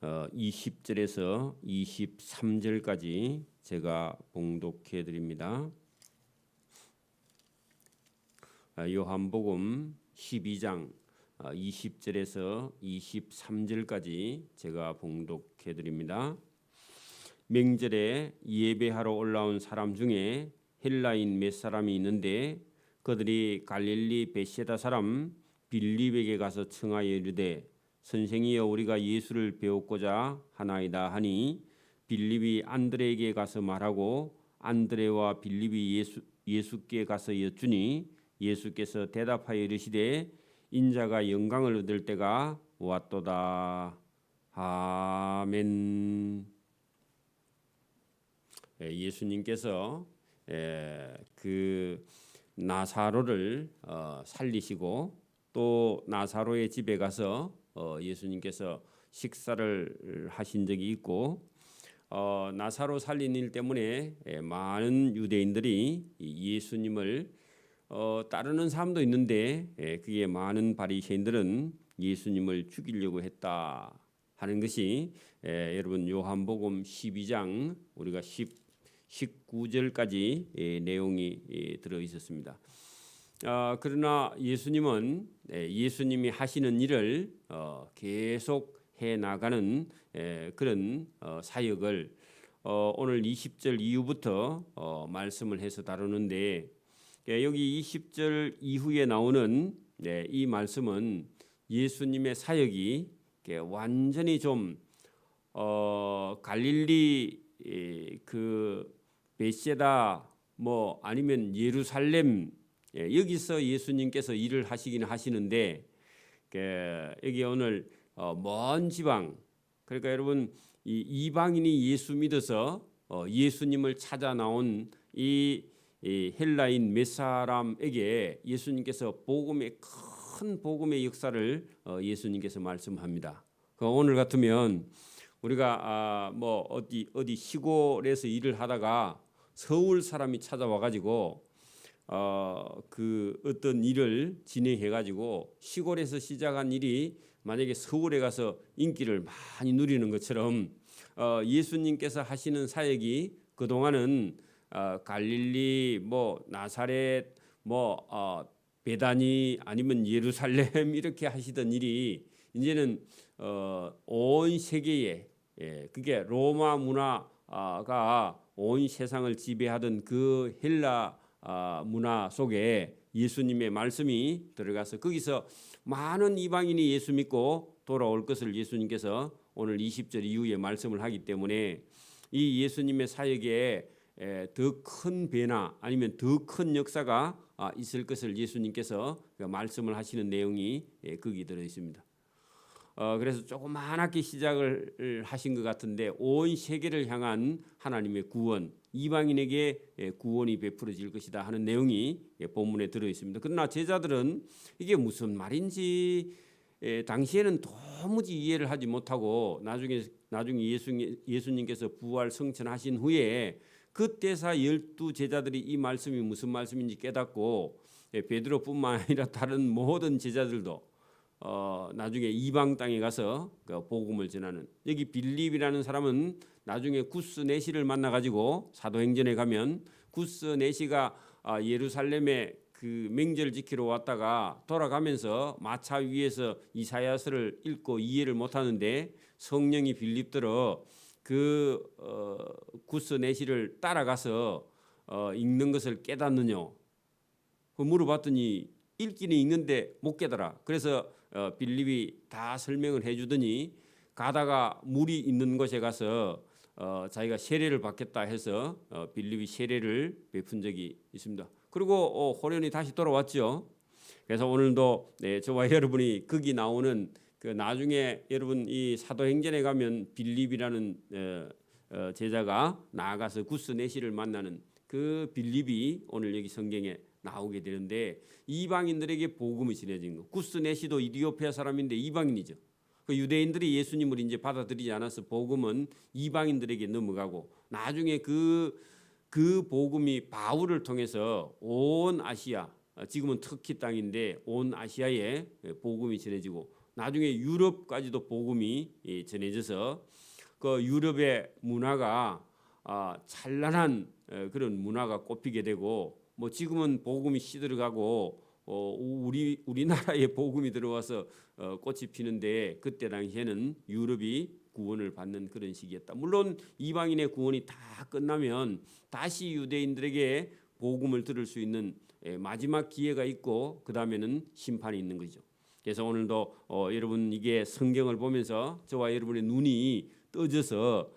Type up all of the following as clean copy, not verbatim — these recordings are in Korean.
20절에서 23절까지 제가 봉독해 드립니다. 요한복음 12장 20절에서 23절까지 제가 봉독해 드립니다. 명절에 예배하러 올라온 사람 중에 헬라인 몇 사람이 있는데 그들이 갈릴리 벳세다 사람 빌립에게 가서 청하여 이르되 선생이여 우리가 예수를 배우고자 하나이다 하니 빌립이 안드레에게 가서 말하고 안드레와 빌립이 예수께 가서 여쭈니 예수께서 대답하여 이르시되 인자가 영광을 얻을 때가 왔도다. 아멘. 예수님께서 그 나사로를 살리시고 또 나사로의 집에 가서 예수님께서 식사를 하신 적이 있고 나사로 살린 일 때문에 많은 유대인들이 예수님을 따르는 사람도 있는데 그게 많은 바리새인들은 예수님을 죽이려고 했다 하는 것이 여러분 요한복음 12장 우리가 19절까지 내용이 들어 있었습니다. 그러나 예수님은 예수님이 하시는 일을 계속 해 나가는 그런 사역을 오늘 20절 이후부터 말씀을 해서 다루는데 여기 20절 이후에 나오는 이 말씀은 예수님의 사역이 완전히 좀 갈릴리 그 벳세다 뭐 아니면 예루살렘 여기서 예수님께서 일을 하시긴 하시는데 여기 오늘 먼 지방 그러니까 여러분 이 이방인이 예수 믿어서 예수님을 찾아 나온 이 헬라인 몇 사람에게 예수님께서 큰 복음의 역사를 예수님께서 말씀합니다. 오늘 같으면 우리가 뭐 어디 시골에서 일을 하다가 서울 사람이 찾아와 가지고 그 어떤 일을 진행해 가지고 시골에서 시작한 일이 만약에 서울에 가서 인기를 많이 누리는 것처럼 예수님께서 하시는 사역이 그동안은 갈릴리 뭐 나사렛 뭐 베다니 아니면 예루살렘 이렇게 하시던 일이 이제는 온 세계에 그게 로마 문화가 온 세상을 지배하던 그 헬라 문화 속에 예수님의 말씀이 들어가서 거기서 많은 이방인이 예수 믿고 돌아올 것을 예수님께서 오늘 20절 이후에 말씀을 하기 때문에 이 예수님의 사역에 더 큰 변화 아니면 더 큰 역사가 있을 것을 예수님께서 말씀을 하시는 내용이 거기 들어 있습니다. 그래서 조그맣게 시작을 하신 것 같은데 온 세계를 향한 하나님의 구원, 이방인에게 구원이 베풀어질 것이다 하는 내용이 본문에 들어 있습니다. 그러나 제자들은 이게 무슨 말인지 당시에는 도무지 이해를 하지 못하고 나중에 예수님께서 부활 승천하신 후에 그때서 12 제자들이 이 말씀이 무슨 말씀인지 깨닫고 베드로뿐만 아니라 다른 모든 제자들도 나중에 이방 땅에 가서 그 복음을 전하는 여기 빌립이라는 사람은 나중에 구스 네시를 만나 가지고 사도행전에 가면 구스 네시가 예루살렘에 그 명절 지키러 왔다가 돌아가면서 마차 위에서 이사야서를 읽고 이해를 못하는데 성령이 빌립들어 그 구스 네시를 따라가서 읽는 것을 깨닫느냐 물어봤더니 읽기는 읽는데 못 깨달아. 그래서 빌립이 다 설명을 해주더니 가다가 물이 있는 곳에 가서 자기가 세례를 받겠다 해서 빌립이 세례를 베푼 적이 있습니다. 그리고 호련히 다시 돌아왔죠. 그래서 오늘도 저와 여러분이 거기 나오는 그 나중에 여러분 이 사도행전에 가면 빌립이라는 제자가 나아가서 구스 네시를 만나는 그 빌립이 오늘 여기 성경에 나오게 되는데 이방인들에게 복음이 전해진 거. 구스 네시도 이디오피아 사람인데 이방인이죠. 그 유대인들이 예수님을 이제 받아들이지 않아서 복음은 이방인들에게 넘어가고 나중에 그 복음이 바울을 통해서 온 아시아 지금은 터키 땅인데 온 아시아에 복음이 전해지고 나중에 유럽까지도 복음이 전해져서 그 유럽의 문화가 찬란한 그런 문화가 꼽히게 되고, 뭐 지금은 복음이 시들어가고 우리나라에 복음이 들어와서 꽃이 피는데, 그때 당시에는 유럽이 구원을 받는 그런 시기였다. 물론 이방인의 구원이 다 끝나면 다시 유대인들에게 복음을 들을 수 있는 마지막 기회가 있고, 그 다음에는 심판이 있는 거죠. 그래서 오늘도 여러분 이게 성경을 보면서 저와 여러분의 눈이 떠져서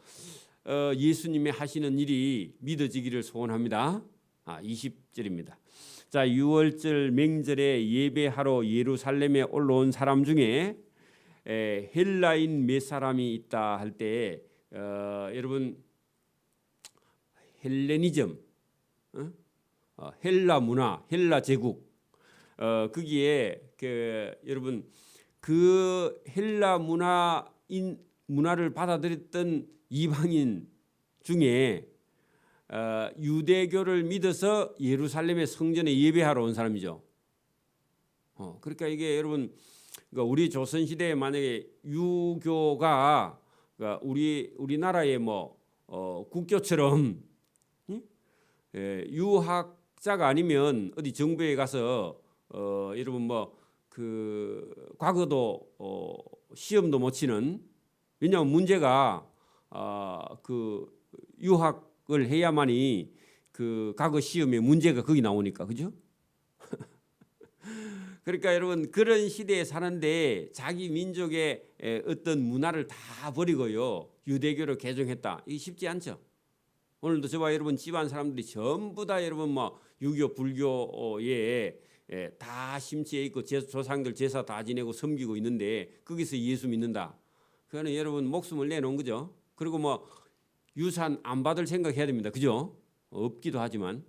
예수님의 하시는 일이 믿어지기를 소원합니다. 20절입니다. 자, 6월절 명절에 예배하러 예루살렘에 올라온 사람 중에 헬라인 몇 사람이 있다 할 때, 여러분 헬레니즘, 헬라 문화, 헬라 제국, 거기에 여러분 그 헬라 문화를 받아들였던 이방인 중에 유대교를 믿어서 예루살렘의 성전에 예배하러 온 사람이죠. 그러니까 이게 여러분, 그러니까 우리 조선 시대에 만약에 유교가 그러니까 우리나라의 뭐 국교처럼 유학자가 아니면 어디 정부에 가서 여러분 뭐 그 과거도 시험도 못 치는, 왜냐하면 문제가 그 유학을 해야만이 그 과거 시험에 문제가 거기 나오니까, 그죠? 그러니까 여러분 그런 시대에 사는데 자기 민족의 어떤 문화를 다 버리고요 유대교로 개종했다. 이게 쉽지 않죠. 오늘도 저와 여러분 집안 사람들이 전부 다 여러분 뭐 유교 불교에 다 심취해 있고 조상들 제사 다 지내고 섬기고 있는데 거기서 예수 믿는다. 그거는 여러분 목숨을 내놓은 거죠. 그리고 뭐 유산 안 받을 생각해야 됩니다. 그죠? 없기도 하지만.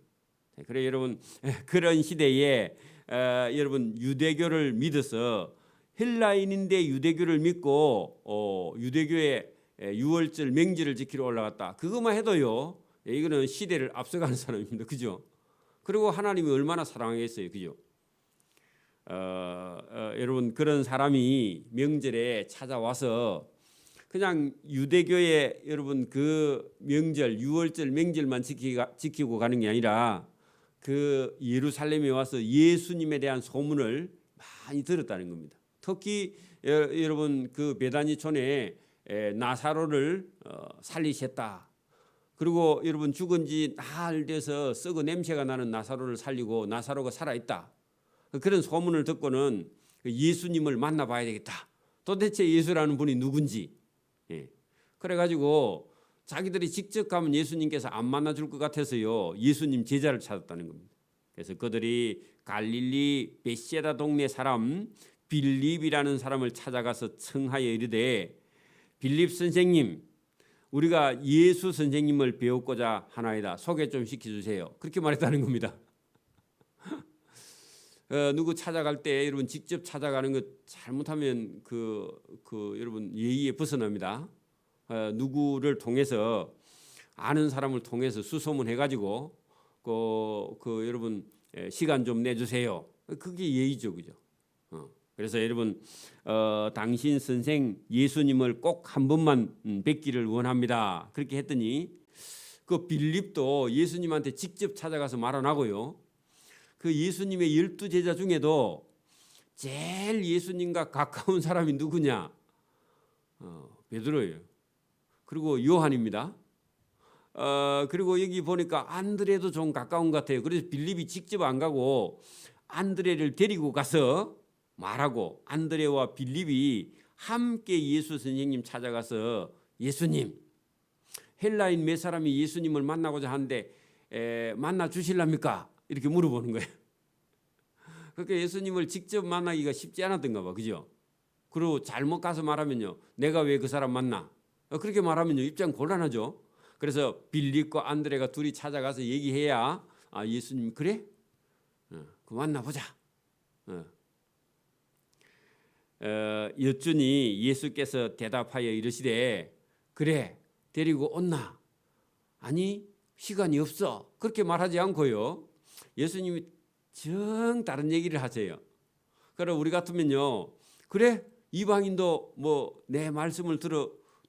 그래 여러분 그런 시대에 여러분 유대교를 믿어서 헬라인인데 유대교를 믿고 유대교의 6월절 명절을 지키러 올라갔다. 그것만 해도요 이거는 시대를 앞서가는 사람입니다. 그죠? 그리고 하나님이 얼마나 사랑하겠어요. 그죠? 여러분 그런 사람이 명절에 찾아와서 그냥 유대교의 여러분 그 명절 6월절 명절만 지키고 가는 게 아니라 그 예루살렘에 와서 예수님에 대한 소문을 많이 들었다는 겁니다. 특히 여러분 그 베다니촌에 나사로를 살리셨다. 그리고 여러분 죽은 지 나흘 돼서 썩어 냄새가 나는 나사로를 살리고 나사로가 살아있다. 그런 소문을 듣고는 예수님을 만나봐야 되겠다. 도대체 예수라는 분이 누군지. 그래가지고 자기들이 직접 가면 예수님께서 안 만나줄 것 같아서요 예수님 제자를 찾았다는 겁니다. 그래서 그들이 갈릴리 베세다 동네 사람 빌립이라는 사람을 찾아가서 청하여 이르되, 빌립 선생님, 우리가 예수 선생님을 배우고자 하나이다. 소개 좀 시켜주세요. 그렇게 말했다는 겁니다. 누구 찾아갈 때 여러분 직접 찾아가는 것 잘못하면 여러분 예의에 벗어납니다. 누구를 통해서 아는 사람을 통해서 수소문해가지고 여러분 시간 좀 내주세요. 그게 예의죠, 그죠? 그래서 여러분 당신 선생 예수님을 꼭 한 번만 뵙기를 원합니다. 그렇게 했더니 그 빌립도 예수님한테 직접 찾아가서 말 안 하고요. 그 예수님의 12제자 중에도 제일 예수님과 가까운 사람이 누구냐? 베드로예요. 그리고 요한입니다. 그리고 여기 보니까 안드레도 좀 가까운 것 같아요. 그래서 빌립이 직접 안 가고 안드레를 데리고 가서 말하고, 안드레와 빌립이 함께 예수 선생님 찾아가서 예수님, 헬라인 몇 사람이 예수님을 만나고자 하는데 만나 주실랍니까? 이렇게 물어보는 거예요. 그러니까 예수님을 직접 만나기가 쉽지 않았던가 봐. 그죠? 그리고 잘못 가서 말하면요, 내가 왜 그 사람 만나? 그렇게 말하면요 입장 곤란하죠. 그래서 빌립과 안드레가 둘이 찾아가서 얘기해야 예수님 그래? 그 만나보자. 여쭈니 예수께서 대답하여 이르시되, 그래 데리고 온나? 아니 시간이 없어. 그렇게 말하지 않고요 예수님이 정 다른 얘기를 하세요. 그럼 우리 같으면요, 그래 이방인도 뭐 내 말씀을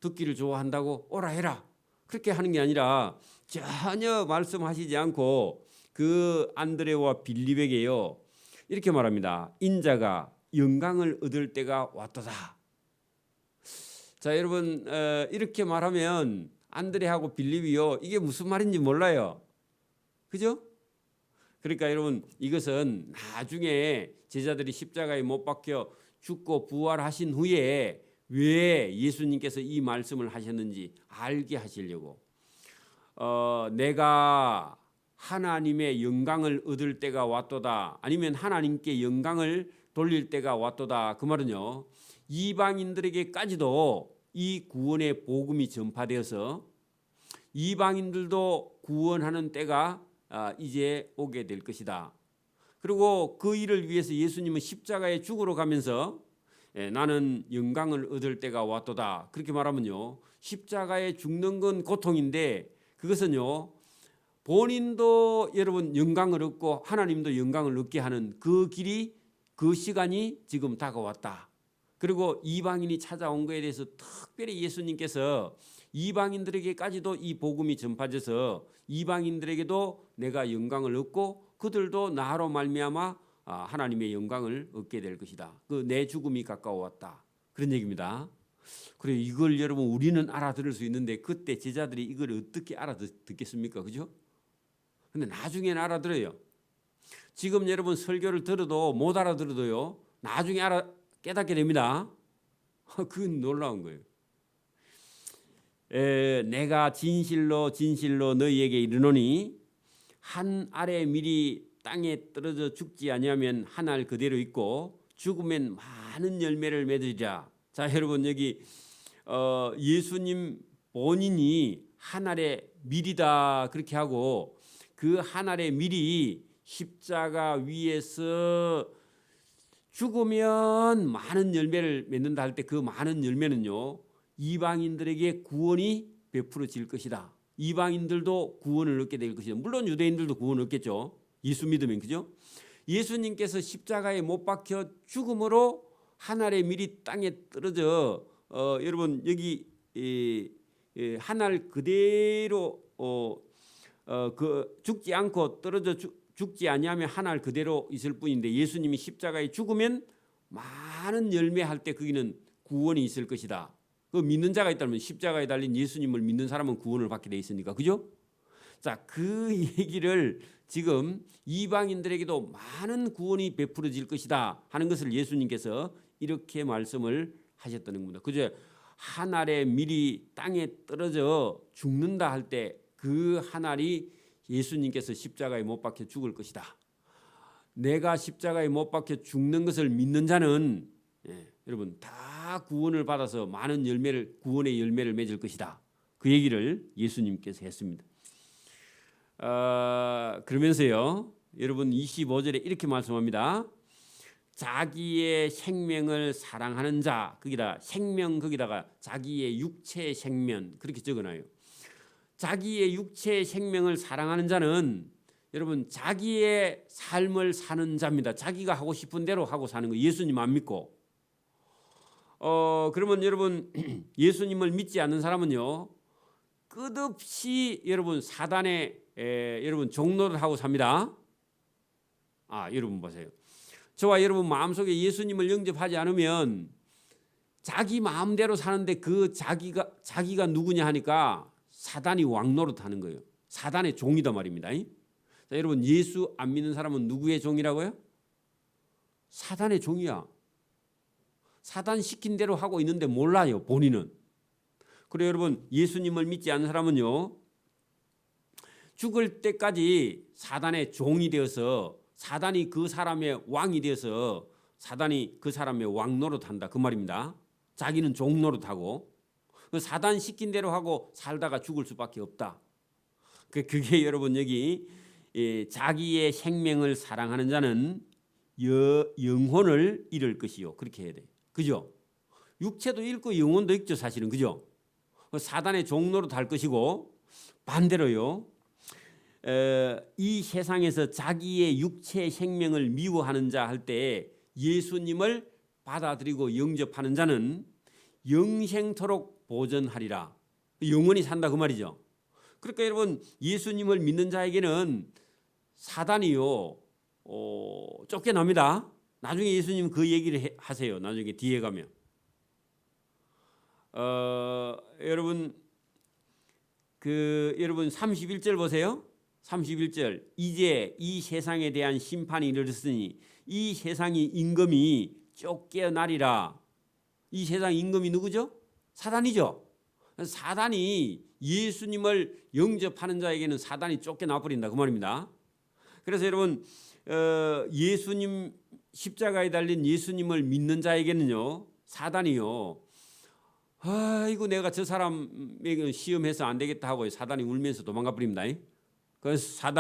듣기를 좋아한다고 오라 해라. 그렇게 하는 게 아니라 전혀 말씀하시지 않고 그 안드레와 빌립에게요. 이렇게 말합니다. 인자가 영광을 얻을 때가 왔도다. 자, 여러분 이렇게 말하면 안드레하고 빌립이요. 이게 무슨 말인지 몰라요. 그죠? 그러니까 여러분 이것은 나중에 제자들이 십자가에 못 박혀 죽고 부활하신 후에 왜 예수님께서 이 말씀을 하셨는지 알게 하시려고 내가 하나님의 영광을 얻을 때가 왔도다. 아니면 하나님께 영광을 돌릴 때가 왔도다. 그 말은요. 이방인들에게까지도 이 구원의 복음이 전파되어서 이방인들도 구원하는 때가 이제 오게 될 것이다. 그리고 그 일을 위해서 예수님은 십자가에 죽으러 가면서 나는 영광을 얻을 때가 왔도다. 그렇게 말하면요. 십자가에 죽는 건 고통인데 그것은요. 본인도 여러분 영광을 얻고 하나님도 영광을 얻게 하는 그 길이 그 시간이 지금 다가왔다. 그리고 이방인이 찾아온 것에 대해서 특별히 예수님께서 이방인들에게까지도 이 복음이 전파돼서 이방인들에게도 내가 영광을 얻고 그들도 나로 말미암아 하나님의 영광을 얻게 될 것이다. 그 내 죽음이 가까워왔다. 그런 얘기입니다. 그래 이걸 여러분 우리는 알아들을 수 있는데 그때 제자들이 이걸 어떻게 알아듣겠습니까? 그죠? 근데 나중에는 알아들어요. 지금 여러분 설교를 들어도 못 알아들어도요. 나중에 깨닫게 됩니다. 그건 놀라운 거예요. 내가 진실로 너희에게 이르노니 한 알의 밀이 땅에 떨어져 죽지 아니하면 한 알 그대로 있고 죽으면 많은 열매를 맺으리라. 자 여러분 여기 예수님 본인이 한 알의 밀이다 그렇게 하고 그 한 알의 밀이 십자가 위에서 죽으면 많은 열매를 맺는다 할 때 그 많은 열매는요. 이방인들에게 구원이 베풀어질 것이다. 이방인들도 구원을 얻게 될 것이다. 물론 유대인들도 구원을 얻겠죠. 예수 믿으면 그죠? 예수님께서 십자가에 못 박혀 죽음으로 한 알의 밀이 땅에 떨어져 여러분 여기 한 알 그대로 그 죽지 않고 떨어져 죽지 아니하면 한 알 그대로 있을 뿐인데 예수님이 십자가에 죽으면 많은 열매할 때 거기는 구원이 있을 것이다. 그 믿는 자가 있다면 십자가에 달린 예수님을 믿는 사람은 구원을 받게 돼 있으니까 그죠? 자, 그 얘기를 지금 이방인들에게도 많은 구원이 베풀어질 것이다 하는 것을 예수님께서 이렇게 말씀을 하셨다는 겁니다. 그죠? 한 알의 밀이 땅에 떨어져 죽는다 할 때 그 한 알이 예수님께서 십자가에 못 박혀 죽을 것이다. 내가 십자가에 못 박혀 죽는 것을 믿는 자는 여러분 다 구원을 받아서 많은 구원의 열매를 맺을 것이다. 그 얘기를 예수님께서 했습니다. 그러면서요. 여러분 25절에 이렇게 말씀합니다. 자기의 생명을 사랑하는 자 거기다 생명 거기다가 자기의 육체의 생명 그렇게 적어놔요. 자기의 육체의 생명을 사랑하는 자는 여러분 자기의 삶을 사는 자입니다. 자기가 하고 싶은 대로 하고 사는 거 예수님 안 믿고 그러면 여러분 예수님을 믿지 않는 사람은요 끝없이 여러분 사단의 여러분 종노를 하고 삽니다. 여러분 보세요. 저와 여러분 마음속에 예수님을 영접하지 않으면 자기 마음대로 사는데 그 자기가 누구냐 하니까 사단이 왕노릇하는 거예요. 사단의 종이다 말입니다. 자, 여러분 예수 안 믿는 사람은 누구의 종이라고요? 사단의 종이야. 사단 시킨 대로 하고 있는데 몰라요. 본인은. 그리고 여러분 예수님을 믿지 않는 사람은요. 죽을 때까지 사단의 종이 되어서 사단이 그 사람의 왕이 되어서 사단이 그 사람의 왕 노릇한다 그 말입니다. 자기는 종 노릇하고 그 사단 시킨 대로 하고 살다가 죽을 수밖에 없다. 그게 여러분 여기 자기의 생명을 사랑하는 자는 영혼을 잃을 것이요. 그렇게 해야 돼. 그죠? 육체도 잃고 영혼도 잃죠 사실은. 그죠? 사단의 종 노릇할 것이고 반대로요. 이 세상에서 자기의 육체의 생명을 미워하는 자 할 때 예수님을 받아들이고 영접하는 자는 영생토록 보전하리라. 영원히 산다 그 말이죠. 그러니까 여러분 예수님을 믿는 자에게는 사단이요 쫓겨납니다. 나중에 예수님 그 얘기를 하세요. 나중에 뒤에 가면 여러분 31절 보세요. 31절 이제 이 세상에 대한 심판이 이르렀으니 이 세상의 임금이 쫓겨나리라. 이 세상 임금이 누구죠? 사단이죠. 사단이 예수님을 영접하는 자에게는 사단이 쫓겨나 버린다 그 말입니다. 그래서 여러분 예수님 십자가에 달린 예수님을 믿는 자에게는요 사단이요 아이고 내가 저 사람에게 시험해서 안 되겠다 하고 사단이 울면서 도망가 버립니다. 그래서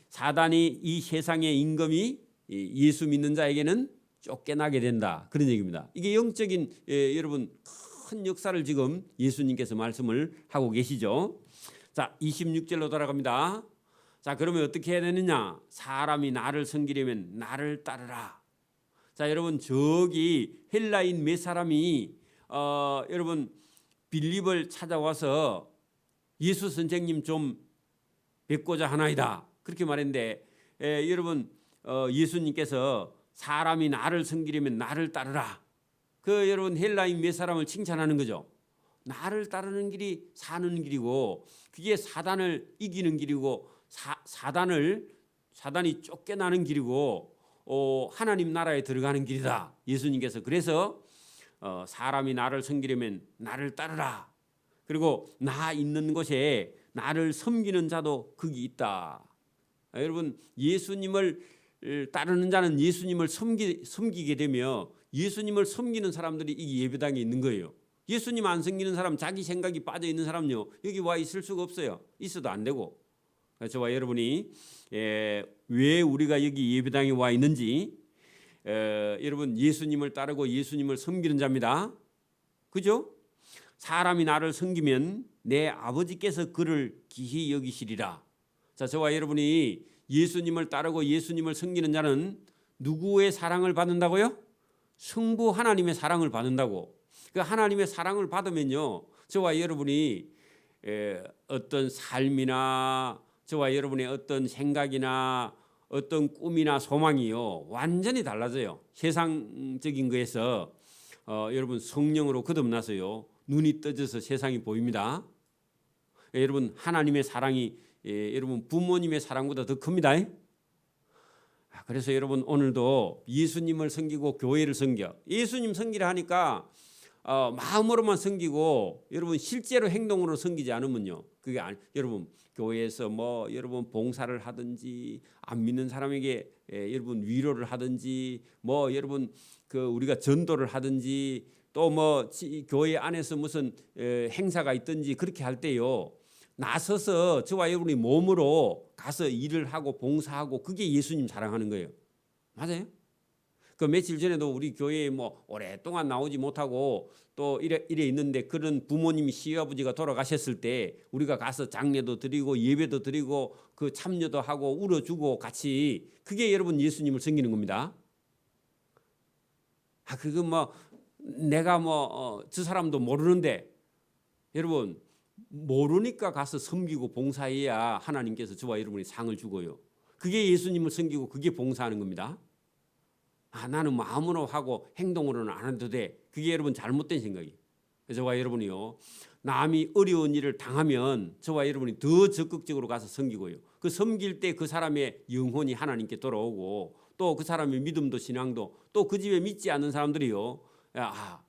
사단이 이 세상의 임금이 예수 믿는 자에게는 쫓겨나게 된다 그런 얘기입니다. 이게 영적인 여러분 큰 역사를 지금 예수님께서 말씀을 하고 계시죠. 자 26절로 돌아갑니다. 자 그러면 어떻게 해야 되느냐? 사람이 나를 섬기려면 나를 따르라. 자 여러분 저기 헬라인 몇 사람이 여러분 빌립을 찾아와서 예수 선생님 좀 뵙고자 하나이다 그렇게 말했는데 여러분 예수님께서 사람이 나를 섬기려면 나를 따르라. 그 여러분 헬라인 몇 사람을 칭찬하는 거죠. 나를 따르는 길이 사는 길이고 그게 사단을 이기는 길이고 사단이 쫓겨나는 길이고 하나님 나라에 들어가는 길이다. 예수님께서 그래서 사람이 나를 섬기려면 나를 따르라. 그리고 나 있는 곳에 나를 섬기는 자도 거기 있다. 여러분 예수님을 따르는 자는 예수님을 섬기게 되며 예수님을 섬기는 사람들이 이 예배당에 있는 거예요. 예수님 안 섬기는 사람 자기 생각이 빠져 있는 사람요 여기 와 있을 수가 없어요. 있어도 안 되고. 저와 여러분이 왜 우리가 여기 예배당에 와 있는지 여러분 예수님을 따르고 예수님을 섬기는 자입니다. 그죠? 사람이 나를 섬기면 내 아버지께서 그를 기히 여기시리라. 자, 저와 여러분이 예수님을 따르고 예수님을 섬기는 자는 누구의 사랑을 받는다고요? 성부 하나님의 사랑을 받는다고. 그 하나님의 사랑을 받으면요, 저와 여러분이 어떤 삶이나 저와 여러분의 어떤 생각이나 어떤 꿈이나 소망이요 완전히 달라져요. 세상적인 거에서 여러분 성령으로 거듭나서요 눈이 떠져서 세상이 보입니다. 여러분 하나님의 사랑이 여러분 부모님의 사랑보다 더 큽니다. 그래서 여러분 오늘도 예수님을 섬기고 교회를 섬겨. 예수님 섬기라 하니까 마음으로만 섬기고 여러분 실제로 행동으로 섬기지 않으면요 그게 여러분 교회에서 뭐 여러분 봉사를 하든지 안 믿는 사람에게 여러분 위로를 하든지 뭐 여러분 그 우리가 전도를 하든지 또 뭐 교회 안에서 무슨 행사가 있든지 그렇게 할 때요 나서서 저와 여러분이 몸으로 가서 일을 하고 봉사하고 그게 예수님 사랑하는 거예요. 맞아요? 그 며칠 전에도 우리 교회에 뭐 오랫동안 나오지 못하고 또 이래 있는데 그런 부모님이 시아버지가 돌아가셨을 때 우리가 가서 장례도 드리고 예배도 드리고 그 참여도 하고 울어주고 같이 그게 여러분 예수님을 섬기는 겁니다. 그거 뭐 내가 뭐 저 사람도 모르는데 여러분 모르니까 가서 섬기고 봉사해야 하나님께서 저와 여러분이 상을 주고요. 그게 예수님을 섬기고 그게 봉사하는 겁니다. 나는 마음으로 하고 행동으로는 안 해도 돼. 그게 여러분 잘못된 생각이에요. 저와 여러분이요. 남이 어려운 일을 당하면 저와 여러분이 더 적극적으로 가서 섬기고요. 그 섬길 때 그 사람의 영혼이 하나님께 돌아오고 또 그 사람의 믿음도 신앙도 또 그 집에 믿지 않는 사람들이요.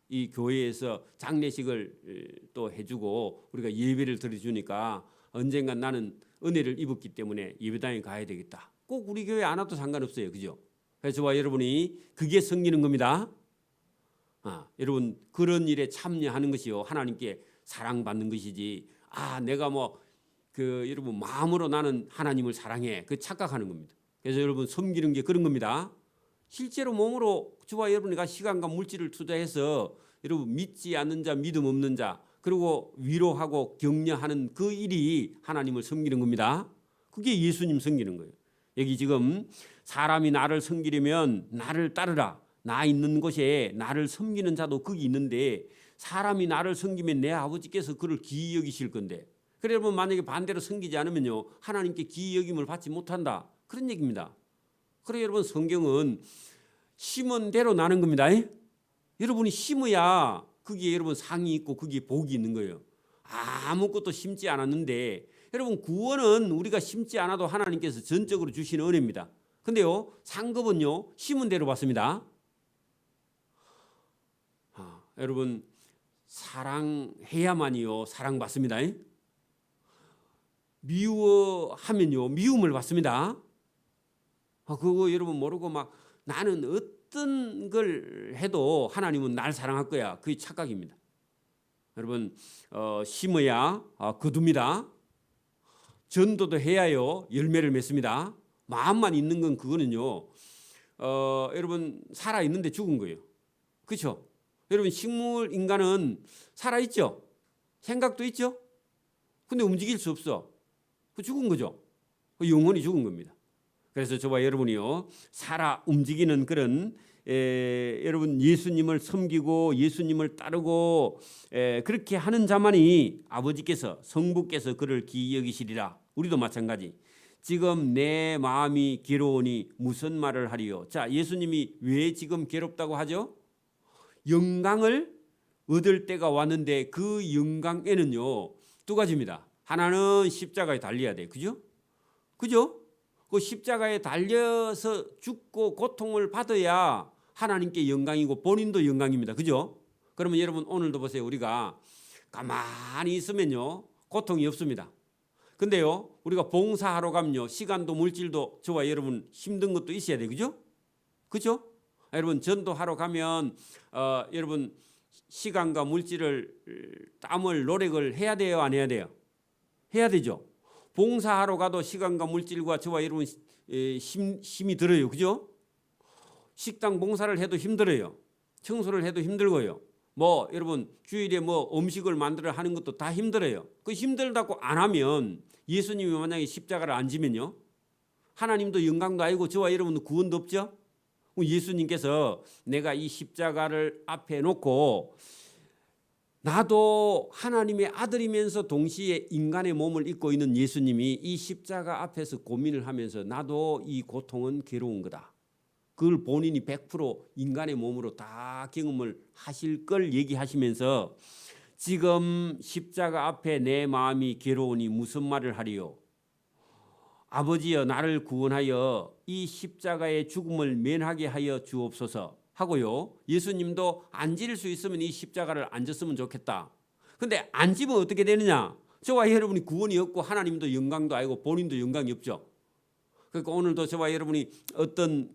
이 교회에서 장례식을 또 해주고 우리가 예배를 드려주니까 언젠간 나는 은혜를 입었기 때문에 예배당에 가야 되겠다. 꼭 우리 교회 안 와도 상관없어요. 그죠? 그래서 저와 여러분이 그게 섬기는 겁니다. 여러분 그런 일에 참여하는 것이요 하나님께 사랑받는 것이지. 내가 뭐 여러분 마음으로 나는 하나님을 사랑해 그 착각하는 겁니다. 그래서 여러분 섬기는 게 그런 겁니다. 실제로 몸으로 저와 여러분이 시간과 물질을 투자해서 여러분 믿지 않는 자, 믿음 없는 자 그리고 위로하고 격려하는 그 일이 하나님을 섬기는 겁니다. 그게 예수님 섬기는 거예요. 여기 지금 사람이 나를 섬기려면 나를 따르라. 나 있는 곳에 나를 섬기는 자도 거기 있는데 사람이 나를 섬기면 내 아버지께서 그를 기이 여기실 건데, 그래 여러분 만약에 반대로 섬기지 않으면요 하나님께 기이 여김을 받지 못한다, 그런 얘기입니다. 그래 여러분 성경은 심은 대로 나는 겁니다. 여러분이 심어야 거기에 여러분 상이 있고 거기에 복이 있는 거예요. 아무것도 심지 않았는데, 여러분 구원은 우리가 심지 않아도 하나님께서 전적으로 주시는 은혜입니다. 근데요 상급은요 심은 대로 받습니다. 여러분 사랑해야만이요 사랑받습니다. 미워하면요 미움을 받습니다. 그거 여러분 모르고 막 나는 어떤 걸 해도 하나님은 날 사랑할 거야, 그게 착각입니다. 여러분 심어야 거둡니다. 전도도 해야요 열매를 맺습니다. 마음만 있는 건 그거는요 여러분 살아 있는데 죽은 거예요. 그렇죠? 여러분 식물 인간은 살아 있죠. 생각도 있죠. 근데 움직일 수 없어. 그 죽은 거죠. 영혼이 죽은 겁니다. 그래서 저와 여러분이요 살아 움직이는 그런 여러분 예수님을 섬기고 예수님을 따르고 그렇게 하는 자만이 아버지께서 성부께서 그를 기이 여기시리라. 우리도 마찬가지. 지금 내 마음이 괴로우니 무슨 말을 하리요. 자, 예수님이 왜 지금 괴롭다고 하죠? 영광을 얻을 때가 왔는데 그 영광에는요 두 가지입니다. 하나는 십자가에 달려야 돼. 그죠? 그죠? 그 십자가에 달려서 죽고 고통을 받아야 하나님께 영광이고 본인도 영광입니다. 그죠? 그러면 여러분 오늘도 보세요. 우리가 가만히 있으면요 고통이 없습니다. 근데요 우리가 봉사하러 가면요 시간도 물질도 저와 여러분 힘든 것도 있어야 돼. 그죠? 그죠? 여러분 전도하러 가면 여러분 시간과 물질을 땀을 노력을 해야 돼요, 안 해야 돼요? 해야 되죠. 봉사하러 가도 시간과 물질과 저와 여러분 힘이 들어요. 그죠? 식당 봉사를 해도 힘들어요. 청소를 해도 힘들고요. 뭐 여러분 주일에 뭐 음식을 만들어 하는 것도 다 힘들어요. 그 힘들다고 안 하면 예수님이 만약에 십자가를 안 지면요 하나님도 영광도 아니고 저와 여러분도 구원도 없죠. 예수님께서 내가 이 십자가를 앞에 놓고 나도 하나님의 아들이면서 동시에 인간의 몸을 입고 있는 예수님이 이 십자가 앞에서 고민을 하면서 나도 이 고통은 괴로운 거다. 그걸 본인이 100% 인간의 몸으로 다 경험을 하실 걸 얘기하시면서 지금 십자가 앞에 내 마음이 괴로우니 무슨 말을 하리요. 아버지여 나를 구원하여 이 십자가의 죽음을 면하게 하여 주옵소서 하고요. 예수님도 앉을 수 있으면 이 십자가를 앉았으면 좋겠다. 근데 앉으면 어떻게 되느냐? 저와 여러분이 구원이 없고 하나님도 영광도 아니고 본인도 영광이 없죠. 그러니까 오늘도 저와 여러분이 어떤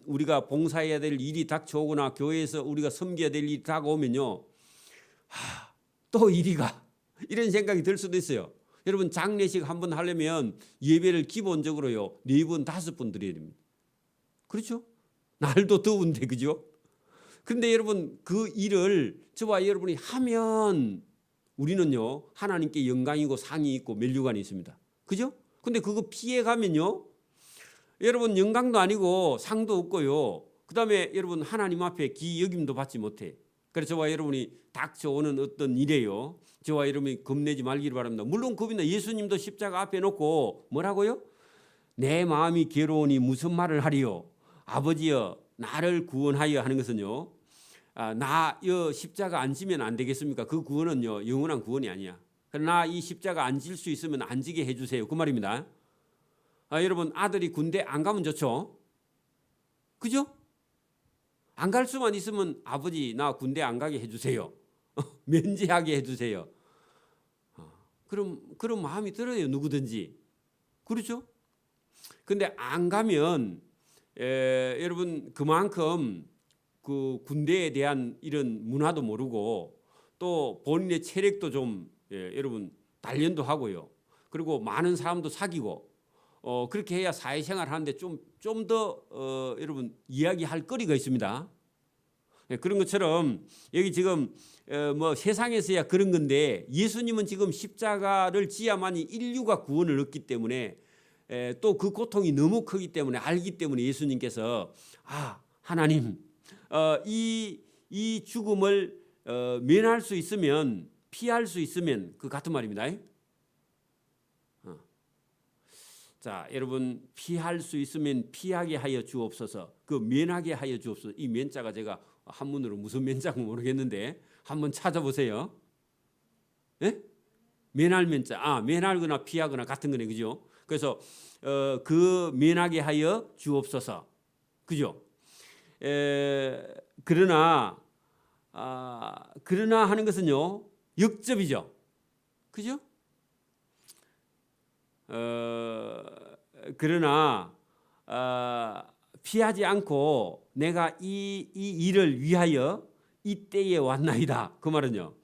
우리가 봉사해야 될 일이 닥쳐오거나 교회에서 우리가 섬겨야 될 일이 다가오면요. 또 이리가 이런 생각이 들 수도 있어요. 여러분 장례식 한번 하려면 예배를 기본적으로요 4번 5번 드려야 됩니다. 그렇죠? 날도 더운데 그죠? 그런데 여러분 그 일을 저와 여러분이 하면 우리는요 하나님께 영광이고 상이 있고 면류관이 있습니다. 그죠? 근데 그거 피해가면요 여러분 영광도 아니고 상도 없고요. 그 다음에 여러분 하나님 앞에 기이 여김도 받지 못해. 그래서 저와 여러분이 닥쳐오는 어떤 일에요 저와 여러분이 겁내지 말기를 바랍니다. 물론 겁니다. 예수님도 십자가 앞에 놓고 뭐라고요? 내 마음이 괴로우니 무슨 말을 하리요. 아버지여 나를 구원하여 하는 것은요 나 십자가 안 지면 안 되겠습니까? 그 구원은요 영원한 구원이 아니야. 그러나 이 십자가 안 질 수 있으면 안 지게 해주세요. 그 말입니다. 여러분 아들이 군대 안 가면 좋죠. 그죠? 안 갈 수만 있으면 아버지 나 군대 안 가게 해주세요. 면제하게 해주세요. 그런 마음이 들어요 누구든지. 그렇죠? 근데 안 가면 여러분 그만큼 그 군대에 대한 이런 문화도 모르고 또 본인의 체력도 좀 여러분 단련도 하고요. 그리고 많은 사람도 사귀고 그렇게 해야 사회생활 하는데 좀 더 여러분 이야기할 거리가 있습니다. 그런 것처럼 여기 지금 뭐 세상에서야 그런 건데 예수님은 지금 십자가를 지야만이 인류가 구원을 얻기 때문에 또 그 고통이 너무 크기 때문에 알기 때문에 예수님께서 하나님 이 죽음을 면할 수 있으면, 피할 수 있으면 그 같은 말입니다. 자, 여러분, 피할 수 있으면 피하게 하여 주옵소서. 그 면하게 하여 주옵소서. 이 면자가 제가 한문으로 무슨 면자인지 모르겠는데 한번 찾아보세요. 예? 면할 면자. 면하거나 피하거나 같은 거네, 그죠? 그래서 그 면하게 하여 주옵소서. 그죠? 그러나 하는 것은요, 역접이죠. 그죠? 그러나 피하지 않고 내가 이 일을 위하여 이때에 왔나이다. 그 말은요,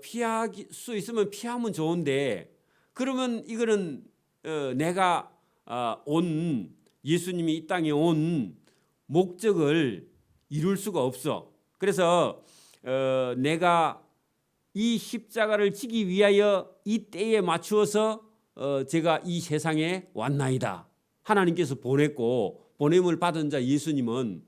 피할 수 있으면 피하면 좋은데, 그러면 이거는 내가 예수님이 이 땅에 온 목적을 이룰 수가 없어. 그래서 내가 이 십자가를 지기 위하여 이 때에 맞추어서 제가 이 세상에 왔나이다. 하나님께서 보냈고, 보냄을 받은 자 예수님은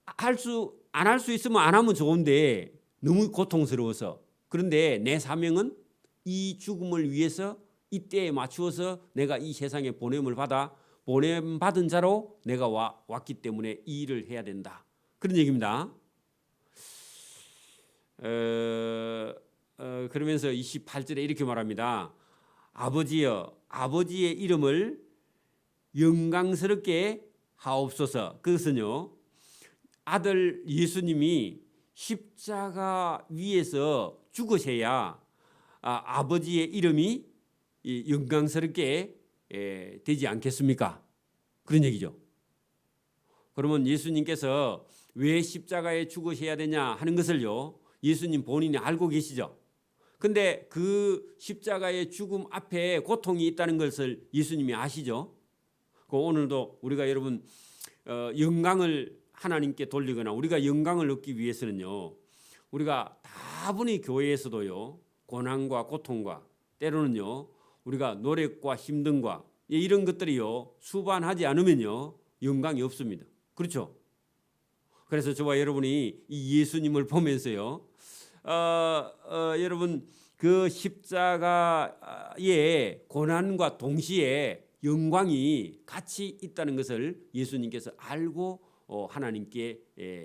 안 할 수 있으면 안 하면 좋은데 너무 고통스러워서, 그런데 내 사명은 이 죽음을 위해서 이 때에 맞추어서 내가 이 세상에 보냄을 받아 보냄 받은 자로 내가 왔기 때문에 이 일을 해야 된다. 그런 얘기입니다. 그러면서 28절에 이렇게 말합니다. 아버지여, 아버지의 이름을 영광스럽게 하옵소서. 그것은요, 아들 예수님이 십자가 위에서 죽으셔야 아버지의 이름이 영광스럽게 되지 않겠습니까? 그런 얘기죠. 그러면 예수님께서 왜 십자가에 죽으셔야 되냐 하는 것을요, 예수님 본인이 알고 계시죠. 근데 그 십자가의 죽음 앞에 고통이 있다는 것을 예수님이 아시죠. 오늘도 우리가 여러분 영광을 하나님께 돌리거나 우리가 영광을 얻기 위해서는요, 우리가 다분히 교회에서도요, 고난과 고통과 때로는요, 우리가 노력과 힘듦과 이런 것들이요, 수반하지 않으면요, 영광이 없습니다. 그렇죠? 그래서 저와 여러분이 이 예수님을 보면서요, 여러분 그 십자가의 고난과 동시에 영광이 같이 있다는 것을 예수님께서 알고 하나님께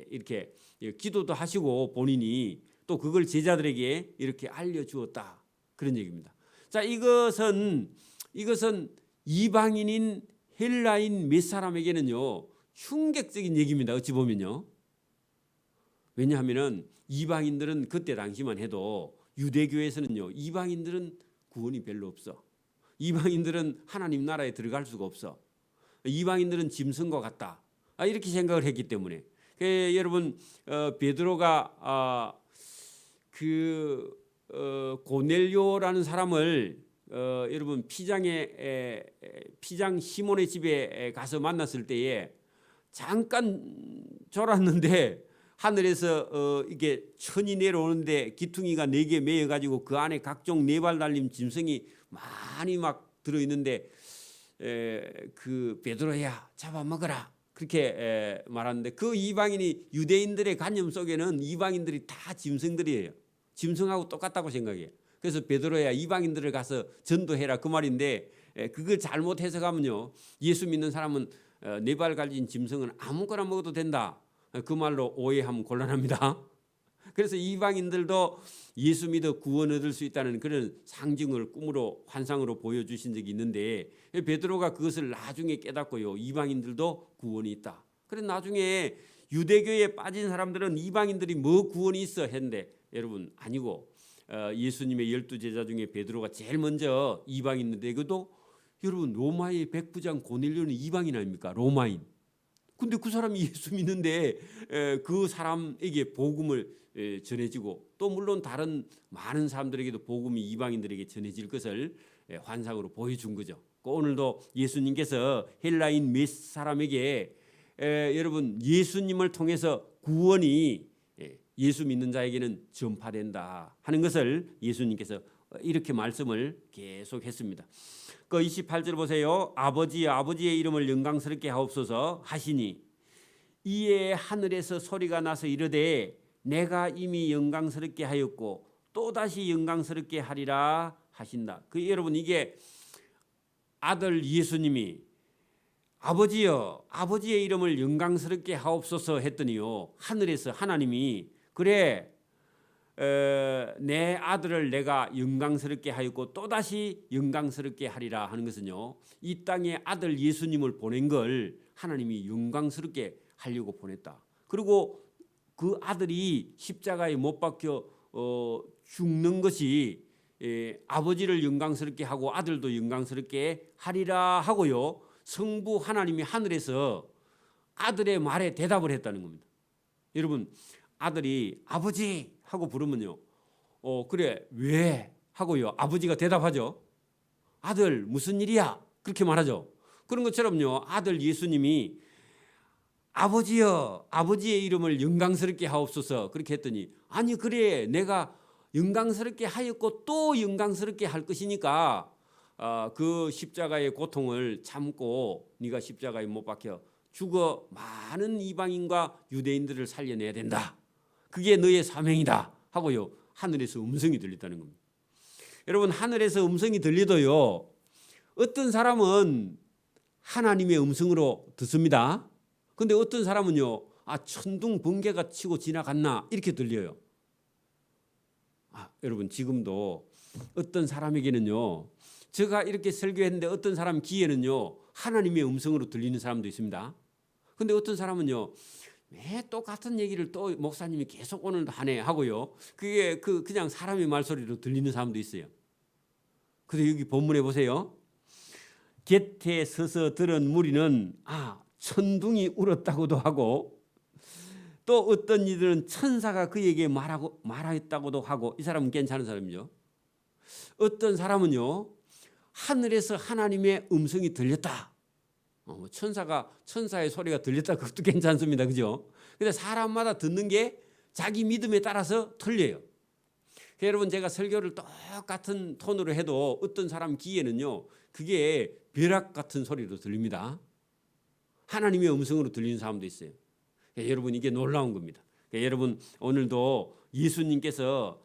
이렇게 기도도 하시고 본인이 또 그걸 제자들에게 이렇게 알려주었다. 그런 얘기입니다. 자, 이것은 이방인인 헬라인 몇 사람에게는요, 충격적인 얘기입니다. 어찌 보면요. 왜냐하면은 이방인들은 그때 당시만 해도 유대교에서는요, 이방인들은 구원이 별로 없어. 이방인들은 하나님 나라에 들어갈 수가 없어. 이방인들은 짐승과 같다. 이렇게 생각을 했기 때문에 여러분 베드로가 고넬료라는 사람을 여러분 피장 시몬의 집에 가서 만났을 때에 잠깐 졸았는데 하늘에서 이게 천이 내려오는데 기퉁이가 4개 매여 가지고 그 안에 각종 4발 달린 짐승이 많이 막 들어 있는데 그 베드로야 잡아먹어라 그렇게 말하는데, 그 이방인이 유대인들의 관념 속에는 이방인들이 다 짐승들이에요. 짐승하고 똑같다고 생각해요. 그래서 베드로야 이방인들을 가서 전도해라 그 말인데, 그걸 잘못 해석하면요, 예수 믿는 사람은 4발 가진 짐승은 아무거나 먹어도 된다, 그 말로 오해하면 곤란합니다. 그래서 이방인들도 예수 믿어 구원 얻을 수 있다는 그런 상징을 꿈으로 환상으로 보여주신 적이 있는데, 베드로가 그것을 나중에 깨닫고요, 이방인들도 구원이 있다. 그래서 나중에 유대교에 빠진 사람들은 이방인들이 뭐 구원이 있어 했는데, 여러분 아니고 예수님의 12제자 중에 베드로가 제일 먼저 이방인인데, 그도 여러분 로마의 백부장 고넬료는 이방인 아닙니까? 로마인. 근데 그 사람이 예수 믿는데 그 사람에게 복음을 전해지고, 또 물론 다른 많은 사람들에게도 복음이 이방인들에게 전해질 것을 환상으로 보여준 거죠. 오늘도 예수님께서 헬라인 몇 사람에게 여러분 예수님을 통해서 구원이 예수 믿는 자에게는 전파된다 하는 것을 예수님께서 이렇게 말씀을 계속했습니다. 그 28절 보세요. 아버지의 이름을 영광스럽게 하옵소서 하시니, 이에 하늘에서 소리가 나서 이르되 내가 이미 영광스럽게 하였고 또다시 영광스럽게 하리라 하신다. 여러분 이게 아들 예수님이 아버지여 아버지의 이름을 영광스럽게 하옵소서 했더니요 하늘에서 하나님이 그래 내 아들을 내가 영광스럽게 하였고 또다시 영광스럽게 하리라 하는 것은요 이 땅에 아들 예수님을 보낸 걸 하나님이 영광스럽게 하려고 보냈다. 그리고 그 아들이 십자가에 못 박혀 죽는 것이 아버지를 영광스럽게 하고 아들도 영광스럽게 하리라 하고요 성부 하나님이 하늘에서 아들의 말에 대답을 했다는 겁니다. 여러분 아들이 아버지 하고 부르면요 그래 왜 하고요 아버지가 대답하죠. 아들 무슨 일이야 그렇게 말하죠. 그런 것처럼요 아들 예수님이 아버지여 아버지의 이름을 영광스럽게 하옵소서 그렇게 했더니 아니 그래 내가 영광스럽게 하였고 또 영광스럽게 할 것이니까 그 십자가의 고통을 참고 네가 십자가에 못 박혀 죽어 많은 이방인과 유대인들을 살려내야 된다. 그게 너의 사명이다 하고요 하늘에서 음성이 들렸다는 겁니다. 여러분 하늘에서 음성이 들리도요 어떤 사람은 하나님의 음성으로 듣습니다. 근데 어떤 사람은요 천둥 번개가 치고 지나갔나 이렇게 들려요. 여러분 지금도 어떤 사람에게는요 제가 이렇게 설교했는데 어떤 사람 귀에는요 하나님의 음성으로 들리는 사람도 있습니다. 근데 어떤 사람은요 왜 똑같은 얘기를 또 목사님이 계속 오늘 하네 하고요 그게 그냥 사람의 말소리로 들리는 사람도 있어요. 근데 여기 본문에 보세요. 곁에 서서 들은 무리는 천둥이 울었다고도 하고 또 어떤 이들은 천사가 그에게 말하였다고도 하고 이 사람은 괜찮은 사람이죠. 어떤 사람은요 하늘에서 하나님의 음성이 들렸다. 천사의 소리가 들렸다 그것도 괜찮습니다. 그죠? 근데 사람마다 듣는 게 자기 믿음에 따라서 틀려요. 여러분 제가 설교를 똑같은 톤으로 해도 어떤 사람 귀에는요 그게 벼락 같은 소리로 들립니다. 하나님의 음성으로 들리는 사람도 있어요. 여러분 이게 놀라운 겁니다. 여러분 오늘도 예수님께서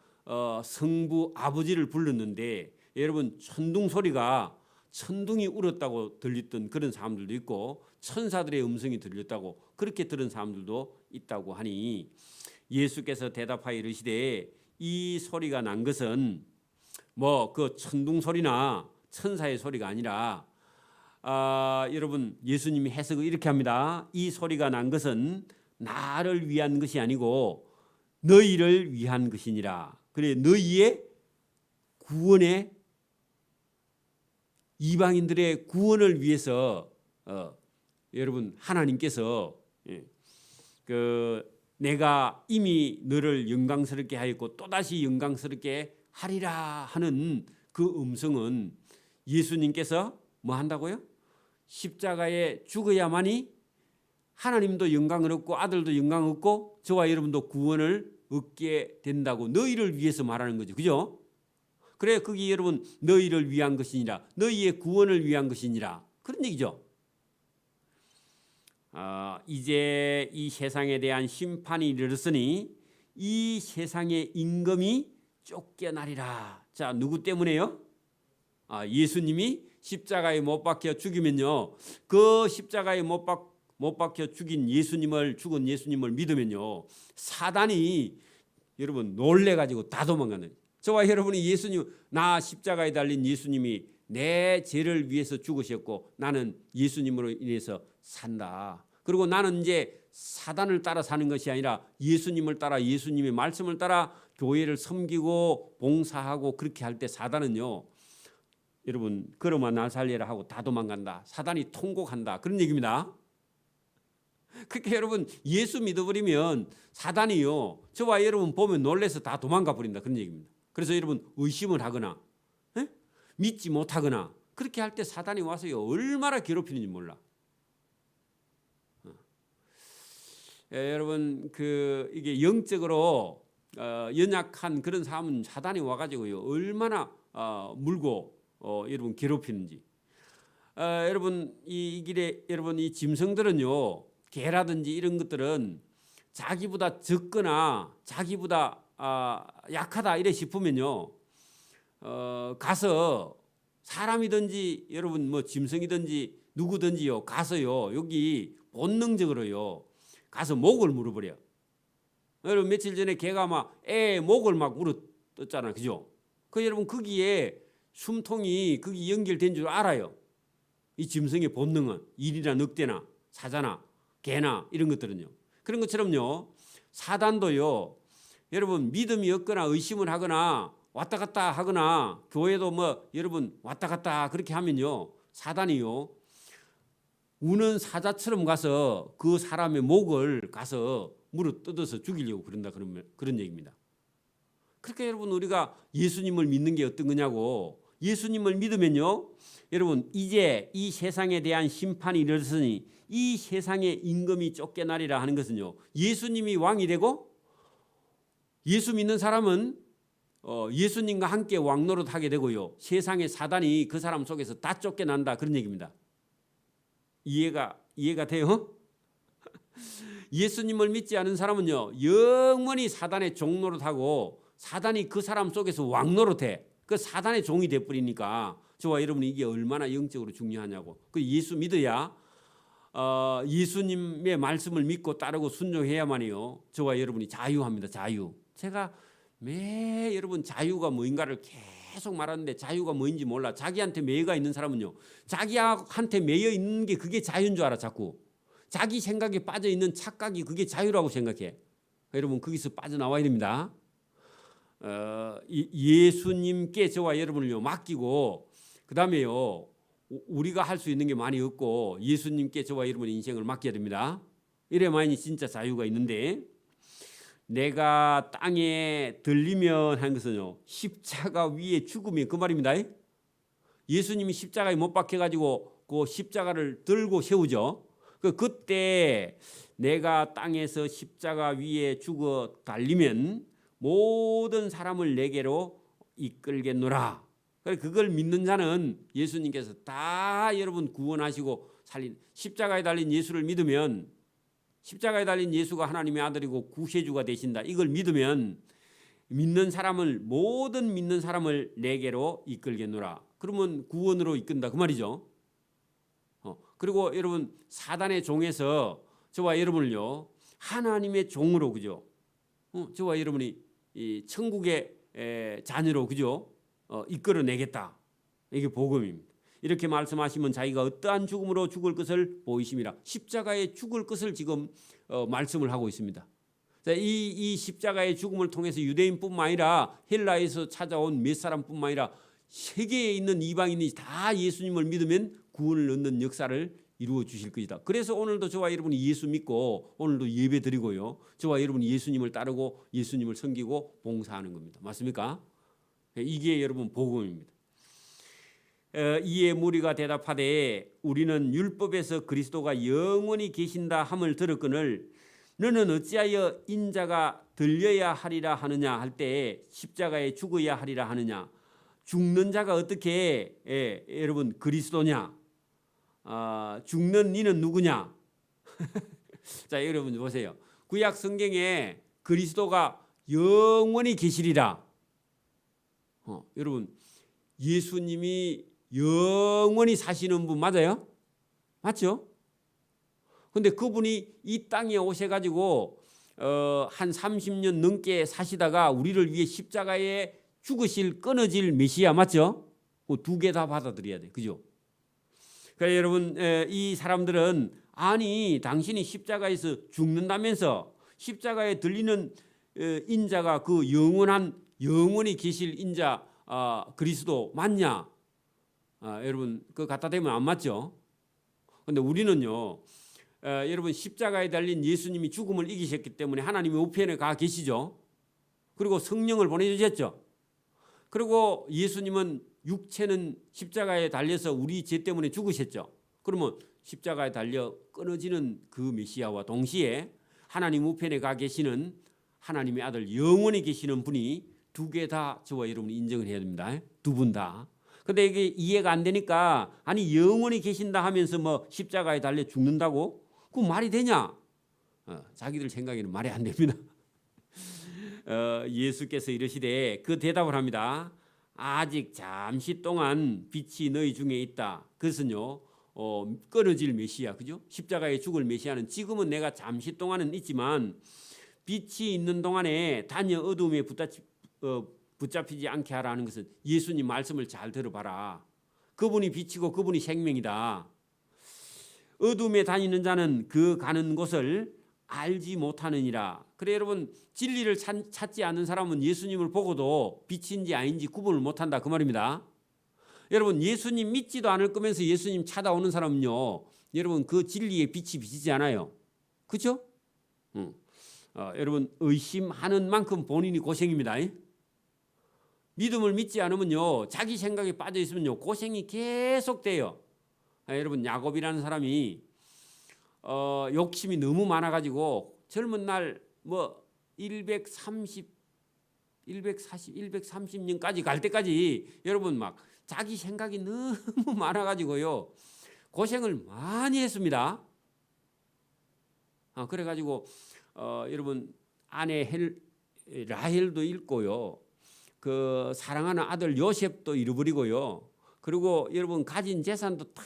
성부 아버지를 불렀는데 여러분 천둥 소리가 천둥이 울었다고 들렸던 그런 사람들도 있고 천사들의 음성이 들렸다고 그렇게 들은 사람들도 있다고 하니 예수께서 대답하여 이르시되 이 소리가 난 것은 뭐 그 천둥 소리나 천사의 소리가 아니라 여러분 예수님이 해석을 이렇게 합니다. 이 소리가 난 것은 나를 위한 것이 아니고 너희를 위한 것이니라. 그래 너희의 구원의 이방인들의 구원을 위해서 여러분 하나님께서 내가 이미 너를 영광스럽게 하였고 또다시 영광스럽게 하리라 하는 그 음성은 예수님께서 뭐 한다고요? 십자가에 죽어야만이 하나님도 영광을 얻고 아들도 영광을 얻고 저와 여러분도 구원을 얻게 된다고 너희를 위해서 말하는 거죠. 그죠? 그래 거기 여러분 너희를 위한 것이니라 너희의 구원을 위한 것이니라 그런 얘기죠. 이제 이 세상에 대한 심판이 이르렀으니 이 세상의 임금이 쫓겨나리라. 자 누구 때문에요? 예수님이 십자가에 못 박혀 죽이면요 그 십자가에 못 박혀 죽은 예수님을 믿으면요 사단이 여러분 놀래가지고 다 도망가는. 저와 여러분이 나 십자가에 달린 예수님이 내 죄를 위해서 죽으셨고 나는 예수님으로 인해서 산다. 그리고 나는 이제 사단을 따라 사는 것이 아니라 예수님을 따라 예수님의 말씀을 따라 교회를 섬기고 봉사하고 그렇게 할 때 사단은요 여러분 걸어마 날 살려라 하고 다 도망간다. 사단이 통곡한다. 그런 얘기입니다. 그렇게 여러분 예수 믿어버리면 사단이요 저와 여러분 보면 놀래서 다 도망가 버린다. 그런 얘기입니다. 그래서 여러분 의심을 하거나 믿지 못하거나 그렇게 할 때 사단이 와서요 얼마나 괴롭히는지 몰라. 여러분 이게 영적으로 연약한 그런 사람은 사단이 와가지고요 얼마나 물고 여러분 괴롭히는지. 여러분 이 길에 여러분 이 짐승들은요 개라든지 이런 것들은 자기보다 적거나 자기보다 약하다 이래 싶으면요, 가서 사람이든지 여러분 뭐 짐승이든지 누구든지요 가서요 여기 본능적으로요 가서 목을 물어버려. 여러분 며칠 전에 개가 막 애 목을 막 물어뜯잖아, 그죠? 그 여러분 거기에 숨통이 거기 연결된 줄 알아요. 이 짐승의 본능은 일이나 늑대나 사자나 개나 이런 것들은요. 그런 것처럼요 사단도요 여러분 믿음이 없거나 의심을 하거나 왔다 갔다 하거나 교회도 뭐 여러분 왔다 갔다 그렇게 하면요 사단이요 우는 사자처럼 가서 그 사람의 목을 가서 물어 뜯어서 죽이려고 그런다, 그런 얘기입니다. 그러니까 여러분 우리가 예수님을 믿는 게 어떤 거냐고. 예수님을 믿으면요 여러분 이제 이 세상에 대한 심판이 이르렀으니 이 세상의 임금이 쫓겨나리라 하는 것은요 예수님이 왕이 되고 예수 믿는 사람은 예수님과 함께 왕노릇 하게 되고요 세상의 사단이 그 사람 속에서 다 쫓겨난다, 그런 얘기입니다. 이해가 돼요? 예수님을 믿지 않은 사람은요 영원히 사단의 종노릇하고 사단이 그 사람 속에서 왕노릇해. 그 사단의 종이 돼버리니까 저와 여러분이 이게 얼마나 영적으로 중요하냐고. 그 예수 믿어야 예수님의 말씀을 믿고 따르고 순종해야만이요 저와 여러분이 자유합니다. 자유. 제가 여러분 자유가 뭐인가를 계속 말하는데 자유가 뭐인지 몰라. 자기한테 매여가 있는 사람은요 자기한테 매여 있는 게 그게 자유인 줄 알아. 자꾸 자기 생각에 빠져 있는 착각이 그게 자유라고 생각해. 여러분 거기서 빠져나와야 됩니다. 예수님께 저와 여러분을요 맡기고 그 다음에요 우리가 할 수 있는 게 많이 없고 예수님께 저와 여러분의 인생을 맡겨야 됩니다. 이래만이 진짜 자유가 있는데, 내가 땅에 들리면 하는 것은요 십자가 위에 죽으면 그 말입니다. 예수님이 십자가에 못 박혀가지고 그 십자가를 들고 세우죠. 그때 내가 땅에서 십자가 위에 죽어 달리면 모든 사람을 내게로 이끌겠노라. 그걸 믿는 자는 예수님께서 다 여러분 구원하시고 살린, 십자가에 달린 예수를 믿으면, 십자가에 달린 예수가 하나님의 아들이고 구세주가 되신다, 이걸 믿으면 믿는 사람을, 모든 믿는 사람을 내게로 이끌겠노라. 그러면 구원으로 이끈다 그 말이죠. 그리고 여러분 사단의 종에서 저와 여러분을요 하나님의 종으로, 그죠? 저와 여러분이 이 천국의 자녀로, 그죠? 이끌어내겠다. 이게 복음입니다. 이렇게 말씀하시면 자기가 어떠한 죽음으로 죽을 것을 보이심이라. 십자가에 죽을 것을 지금 말씀을 하고 있습니다. 이 십자가의 죽음을 통해서 유대인뿐만 아니라 헬라에서 찾아온 몇 사람뿐만 아니라 세계에 있는 이방인이 다 예수님을 믿으면 구원을 얻는 역사를 이루어 주실 것이다. 그래서 오늘도 저와 여러분이 예수 믿고 오늘도 예배 드리고요 저와 여러분이 예수님을 따르고 예수님을 섬기고 봉사하는 겁니다. 맞습니까? 이게 여러분 복음입니다. 이에 무리가 대답하되 우리는 율법에서 그리스도가 영원히 계신다 함을 들었거늘 너는 어찌하여 인자가 들려야 하리라 하느냐 할 때에 십자가에 죽어야 하리라 하느냐. 죽는 자가 어떻게 여러분 그리스도냐? 죽는 이는 누구냐? 자, 여러분 보세요. 구약 성경에 그리스도가 영원히 계시리라. 여러분 예수님이 영원히 사시는 분 맞아요? 맞죠? 근데 그분이 이 땅에 오셔가지고 한 30년 넘게 사시다가 우리를 위해 십자가에 죽으실 끊어질 메시아 맞죠? 두 개 다 받아들여야 돼, 그죠? 그러니까 여러분 이 사람들은 아니 당신이 십자가에서 죽는다면서 십자가에 들리는 인자가 그 영원히 계실 인자 그리스도 맞냐? 여러분 그 갖다 대면 안 맞죠? 근데 우리는요 여러분 십자가에 달린 예수님이 죽음을 이기셨기 때문에 하나님의 우편에 가 계시죠. 그리고 성령을 보내주셨죠. 그리고 예수님은 육체는 십자가에 달려서 우리 죄 때문에 죽으셨죠. 그러면 십자가에 달려 끊어지는 그 메시아와 동시에 하나님 우편에 가 계시는 하나님의 아들 영원히 계시는 분이 두 개 다 저와 여러분이 인정을 해야 됩니다. 두 분 다. 근데 이게 이해가 안 되니까 아니 영원히 계신다 하면서 뭐 십자가에 달려 죽는다고? 그 말이 되냐? 자기들 생각에는 말이 안 됩니다. 예수께서 이르시되 그 대답을 합니다. 아직 잠시 동안 빛이 너희 중에 있다. 그것은요, 끊어질 메시아, 그죠? 십자가에 죽을 메시아는 지금은 내가 잠시 동안은 있지만 빛이 있는 동안에 다녀 어두움에 붙잡히지 않게 하라는 것은 예수님 말씀을 잘 들어봐라. 그분이 빛이고 그분이 생명이다. 어둠에 다니는 자는 그 가는 곳을 알지 못하느니라. 그래 여러분, 진리를 찾지 않는 사람은 예수님을 보고도 빛인지 아닌지 구분을 못한다 그 말입니다. 여러분, 예수님 믿지도 않을 거면서 예수님 찾아오는 사람은요, 여러분 그 진리의 빛이 비치지 않아요. 그렇죠? 여러분, 의심하는 만큼 본인이 고생입니다. 믿음을 믿지 않으면요, 자기 생각에 빠져 있으면요, 고생이 계속돼요. 여러분, 야곱이라는 사람이 욕심이 너무 많아가지고 젊은 날 뭐 130년까지 갈 때까지 여러분 막 자기 생각이 너무 많아가지고요, 고생을 많이 했습니다. 그래가지고 여러분 아내 라헬도 잃고요, 그 사랑하는 아들 요셉도 잃어버리고요, 그리고 여러분 가진 재산도 다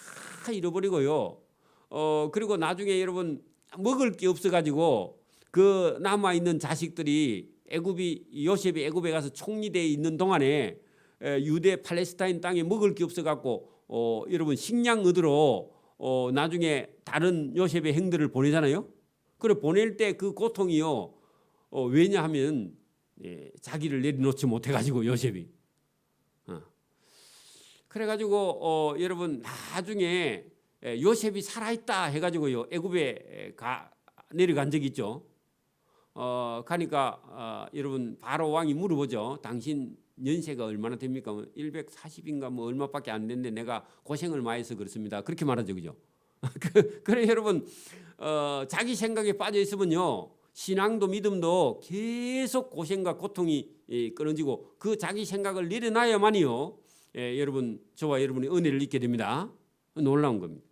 잃어버리고요, 그리고 나중에 여러분 먹을 게 없어가지고 그 남아 있는 자식들이 요셉이 애굽에 가서 총리대에 있는 동안에 유대 팔레스타인 땅에 먹을 게 없어갖고 여러분 식량 얻으러 나중에 다른 요셉의 행들을 보내잖아요. 그래 보낼 때 그 고통이요, 왜냐하면 자기를 내려놓지 못해가지고 요셉이. 그래가지고 여러분 나중에 요셉이 살아있다 해가지고요, 애굽에 내려간 적이 있죠. 가니까 여러분 바로 왕이 물어보죠. 당신 연세가 얼마나 됩니까? 140인가 뭐 얼마밖에 안 됐는데 내가 고생을 많이 해서 그렇습니다. 그렇게 말하죠, 그죠? 그래 여러분, 자기 생각에 빠져 있으면요, 신앙도 믿음도 계속 고생과 고통이 끊어지고 그 자기 생각을 내려놔야만이요, 여러분 저와 여러분이 은혜를 잊게 됩니다. 놀라운 겁니다.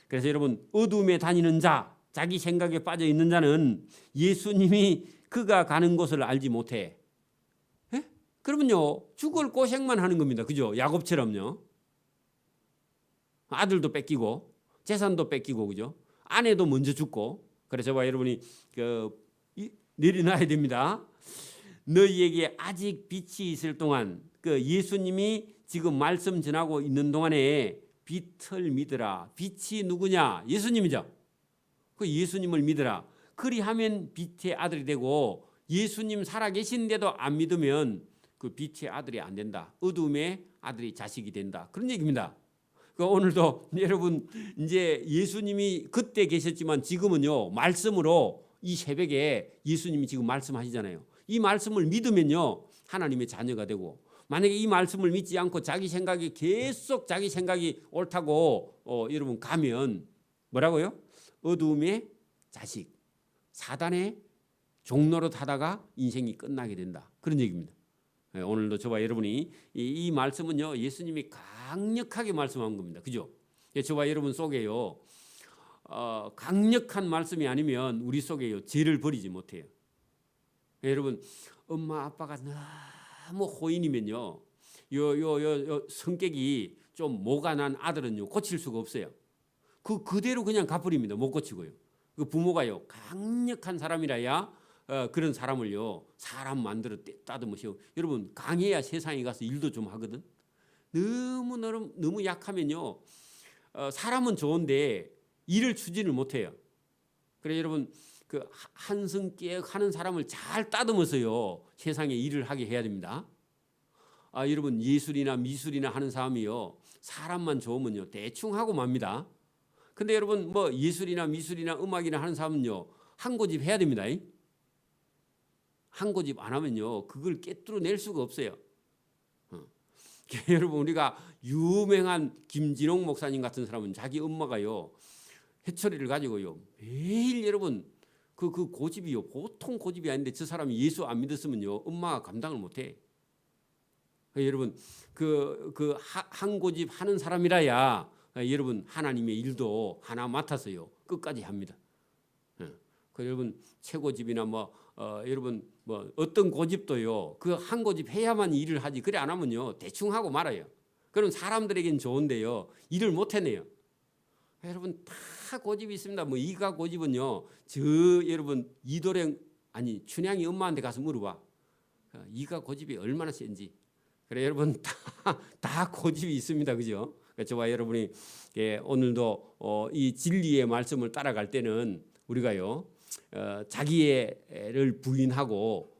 그래서 여러분, 어둠에 다니는 자, 자기 생각에 빠져 있는 자는 예수님이 그가 가는 곳을 알지 못해. 그러면요, 죽을 고생만 하는 겁니다. 그죠? 야곱처럼요. 아들도 뺏기고 재산도 뺏기고, 그죠? 아내도 먼저 죽고. 그래서 저와 여러분이 내려놔야 됩니다. 너희에게 아직 빛이 있을 동안, 그 예수님이 지금 말씀 전하고 있는 동안에 빛을 믿으라. 빛이 누구냐? 예수님이죠. 그 예수님을 믿으라. 그리하면 빛의 아들이 되고, 예수님 살아계신데도 안 믿으면 그 빛의 아들이 안 된다. 어둠의 아들이 자식이 된다. 그런 얘기입니다. 오늘도 여러분 이제 예수님이 그때 계셨지만 지금은요, 말씀으로 이 새벽에 예수님이 지금 말씀하시잖아요. 이 말씀을 믿으면요, 하나님의 자녀가 되고, 만약에 이 말씀을 믿지 않고 자기 생각이 계속 자기 생각이 옳다고 여러분 가면 뭐라고요? 어두움의 자식, 사단의 종로로 타다가 인생이 끝나게 된다. 그런 얘기입니다. 오늘도 저와 여러분이 이 말씀은요, 예수님이 강력하게 말씀한 겁니다. 그죠? 저와 여러분 속에요, 강력한 말씀이 아니면 우리 속에요, 죄를 버리지 못해요. 여러분, 엄마 아빠가 너무 호인이면요, 요 성격이 좀 모가 난 아들은요, 고칠 수가 없어요. 그대로 그냥 갚으립니다. 못 고치고요. 그 부모가요, 강력한 사람이라야 그런 사람을요, 사람 만들어 따듬으시오. 여러분, 강해야 세상에 가서 일도 좀 하거든. 너무 약하면요, 사람은 좋은데 일을 추진을 못해요. 그래 여러분, 그 한성깨 하는 사람을 잘 따듬어서요, 세상에 일을 하게 해야 됩니다. 여러분, 예술이나 미술이나 하는 사람이요, 사람만 좋으면요, 대충 하고 맙니다. 근데 여러분, 뭐 예술이나 미술이나 음악이나 하는 사람은요, 한 고집 해야 됩니다. 한 고집 안 하면요, 그걸 깨뚫어낼 수가 없어요. 여러분, 우리가 유명한 김진홍 목사님 같은 사람은 자기 엄마가요, 해초리를 가지고요, 매일 여러분 그 고집이요, 보통 고집이 아닌데 저 사람이 예수 안 믿었으면요, 엄마가 감당을 못해. 여러분, 한 고집 하는 사람이라야 여러분 하나님의 일도 하나 맡아서요, 끝까지 합니다. 그 여러분 최고집이나 여러분 어떤 고집도요. 그 한 고집 해야만 일을 하지. 그래 안 하면요 대충 하고 말아요. 그럼 사람들에겐 좋은데요 일을 못 해내요. 여러분 다 고집이 있습니다. 이가 고집은요. 여러분 이도령 아니 춘향이 엄마한테 가서 물어봐. 이가 고집이 얼마나 센지. 그래 여러분 다 고집이 있습니다. 그죠? 저와 여러분이 오늘도 이 진리의 말씀을 따라갈 때는 우리가요 자기를 부인하고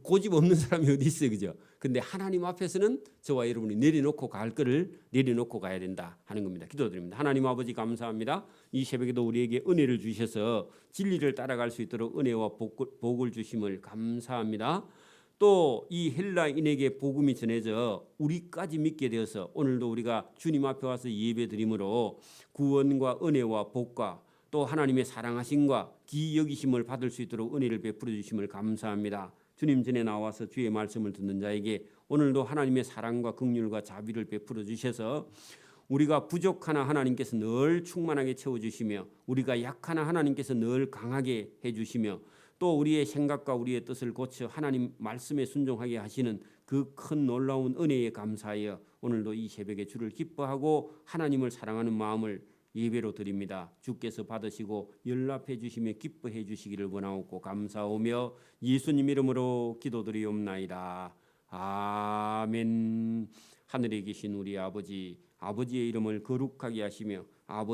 고집 없는 사람이 어디 있어요, 그죠? 근데 하나님 앞에서는 저와 여러분이 내려놓고 갈 거를 내려놓고 가야 된다 하는 겁니다. 기도드립니다. 하나님 아버지 감사합니다. 이 새벽에도 우리에게 은혜를 주셔서 진리를 따라갈 수 있도록 은혜와 복을 주심을 감사합니다. 또 이 헬라인에게 복음이 전해져 우리까지 믿게 되어서 오늘도 우리가 주님 앞에 와서 예배드림으로 구원과 은혜와 복과 또 하나님의 사랑하심과 기이 여기심을 받을 수 있도록 은혜를 베풀어 주심을 감사합니다. 주님 전에 나와서 주의 말씀을 듣는 자에게 오늘도 하나님의 사랑과 긍휼과 자비를 베풀어 주셔서 우리가 부족하나 하나님께서 늘 충만하게 채워주시며 우리가 약하나 하나님께서 늘 강하게 해주시며 또 우리의 생각과 우리의 뜻을 고쳐 하나님 말씀에 순종하게 하시는 그 큰 놀라운 은혜에 감사하여 오늘도 이 새벽에 주를 기뻐하고 하나님을 사랑하는 마음을 예배로 드립니다. 주께서 받으시고 연락해 주시며 기뻐해 주시기를 원하옵고 감사하며 예수님 이름으로 기도드리옵나이다. 아멘. 하늘에 계신 우리 아버지의 이름을 거룩하게 하시며 아버지